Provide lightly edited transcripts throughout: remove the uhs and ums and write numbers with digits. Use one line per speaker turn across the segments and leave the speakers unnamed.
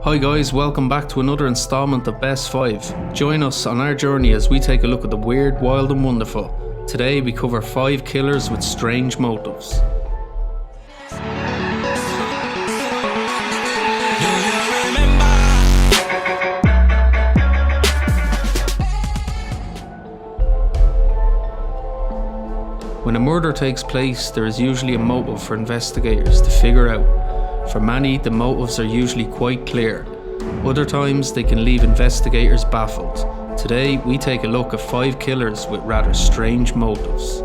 Hi guys, welcome back to another installment of Best 5. Join us on our journey as we take a look at the weird, wild and wonderful. Today we cover 5 killers with strange motives. When a murder takes place, there is usually a motive for investigators to figure out. For many, the motives are usually quite clear. Other times, they can leave investigators baffled. Today, we take a look at 5 killers with rather strange motives.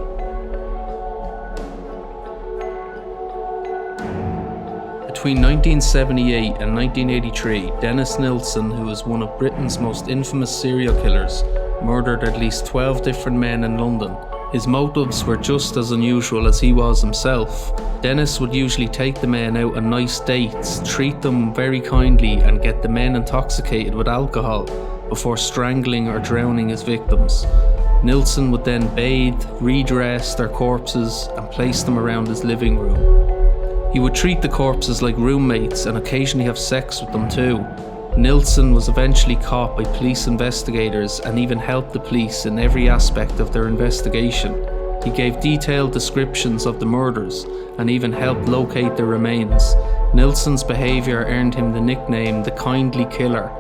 Between 1978 and 1983, Denis Nilsen, who is one of Britain's most infamous serial killers, murdered at least 12 different men in London. His motives were just as unusual as he was himself. Denis would usually take the men out on nice dates, treat them very kindly and get the men intoxicated with alcohol before strangling or drowning his victims. Nilsson would then bathe, redress their corpses and place them around his living room. He would treat the corpses like roommates and occasionally have sex with them too. Nilsson was eventually caught by police investigators and even helped the police in every aspect of their investigation. He gave detailed descriptions of the murders and even helped locate their remains. Nilsson's behaviour earned him the nickname the Kindly Killer.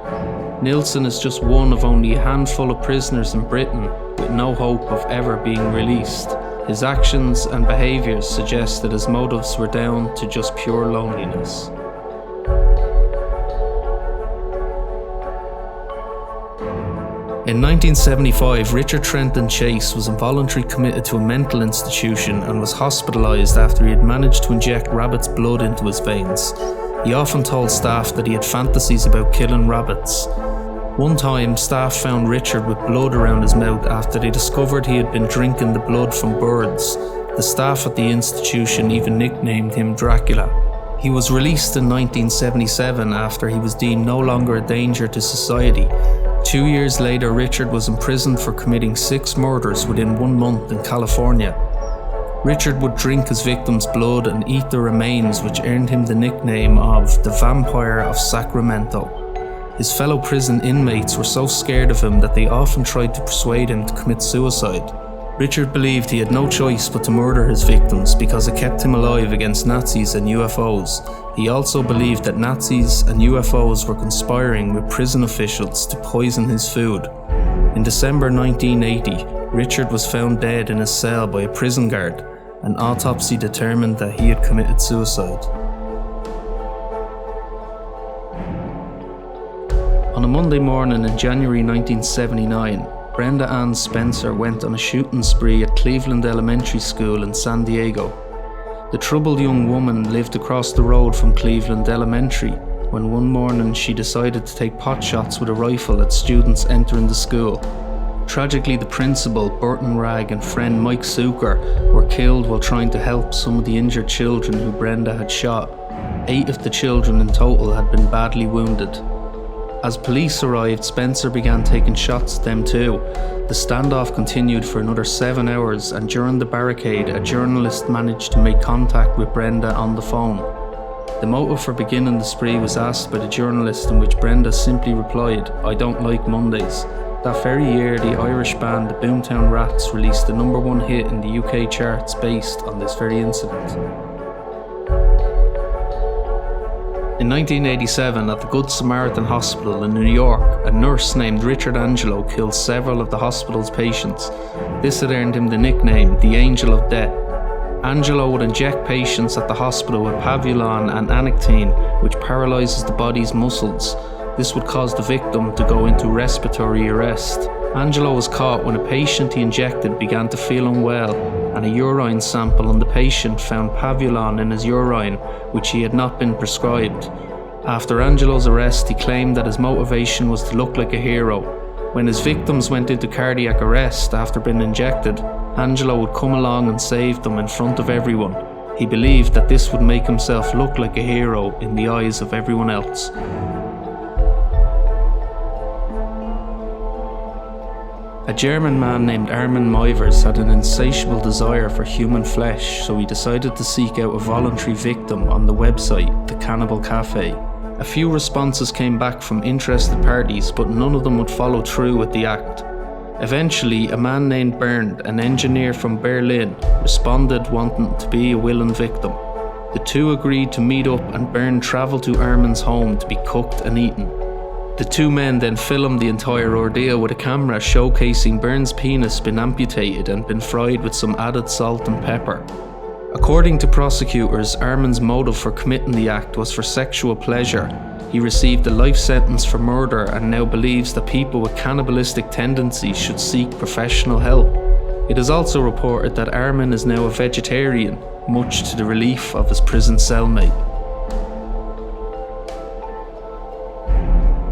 Nilsson is just one of only a handful of prisoners in Britain with no hope of ever being released. His actions and behaviours suggest that his motives were down to just pure loneliness. In 1975, Richard Trenton Chase was involuntarily committed to a mental institution and was hospitalised after he had managed to inject rabbits' blood into his veins. He often told staff that he had fantasies about killing rabbits. One time, staff found Richard with blood around his mouth after they discovered he had been drinking the blood from birds. The staff at the institution even nicknamed him Dracula. He was released in 1977 after he was deemed no longer a danger to society. 2 years later, Richard was imprisoned for committing 6 murders within 1 month in California. Richard would drink his victims' blood and eat their remains, which earned him the nickname of the Vampire of Sacramento. His fellow prison inmates were so scared of him that they often tried to persuade him to commit suicide. Richard believed he had no choice but to murder his victims because it kept him alive against Nazis and UFOs. He also believed that Nazis and UFOs were conspiring with prison officials to poison his food. In December 1980, Richard was found dead in his cell by a prison guard. An autopsy determined that he had committed suicide. On a Monday morning in January 1979, Brenda Spencer went on a shooting spree at Cleveland Elementary School in San Diego. The troubled young woman lived across the road from Cleveland Elementary when one morning she decided to take pot shots with a rifle at students entering the school. Tragically, the principal, Burton Ragg, and friend Mike Zucker were killed while trying to help some of the injured children who Brenda had shot. 8 of the children in total had been badly wounded. As police arrived, Spencer began taking shots at them too. The standoff continued for another 7 hours, and during the barricade, a journalist managed to make contact with Brenda on the phone. The motive for beginning the spree was asked by the journalist, in which Brenda simply replied, "I don't like Mondays." That very year, the Irish band the Boomtown Rats released the #1 hit in the UK charts based on this very incident. In 1987, at the Good Samaritan Hospital in New York, a nurse named Richard Angelo killed several of the hospital's patients. This had earned him the nickname, the Angel of Death. Angelo would inject patients at the hospital with pavulon and anactine, which paralyzes the body's muscles. This would cause the victim to go into respiratory arrest. Angelo was caught when a patient he injected began to feel unwell, and a urine sample on the patient found pavulon in his urine, which he had not been prescribed. After Angelo's arrest, he claimed that his motivation was to look like a hero. When his victims went into cardiac arrest after being injected, Angelo would come along and save them in front of everyone. He believed that this would make himself look like a hero in the eyes of everyone else. A German man named Armin Mivers had an insatiable desire for human flesh, so he decided to seek out a voluntary victim on the website, the Cannibal Cafe. A few responses came back from interested parties, but none of them would follow through with the act. Eventually, a man named Bernd, an engineer from Berlin, responded wanting to be a willing victim. The two agreed to meet up and Bernd travelled to Armin's home to be cooked and eaten. The two men then filmed the entire ordeal with a camera showcasing Bernd's penis been amputated and been fried with some added salt and pepper. According to prosecutors, Armin's motive for committing the act was for sexual pleasure. He received a life sentence for murder and now believes that people with cannibalistic tendencies should seek professional help. It is also reported that Armin is now a vegetarian, much to the relief of his prison cellmate.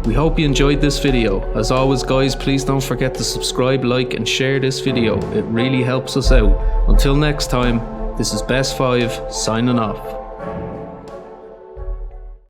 We hope you enjoyed this video. As always guys, please don't forget to subscribe, like and share this video. It really helps us out. Until next time, this is Best 5 signing off.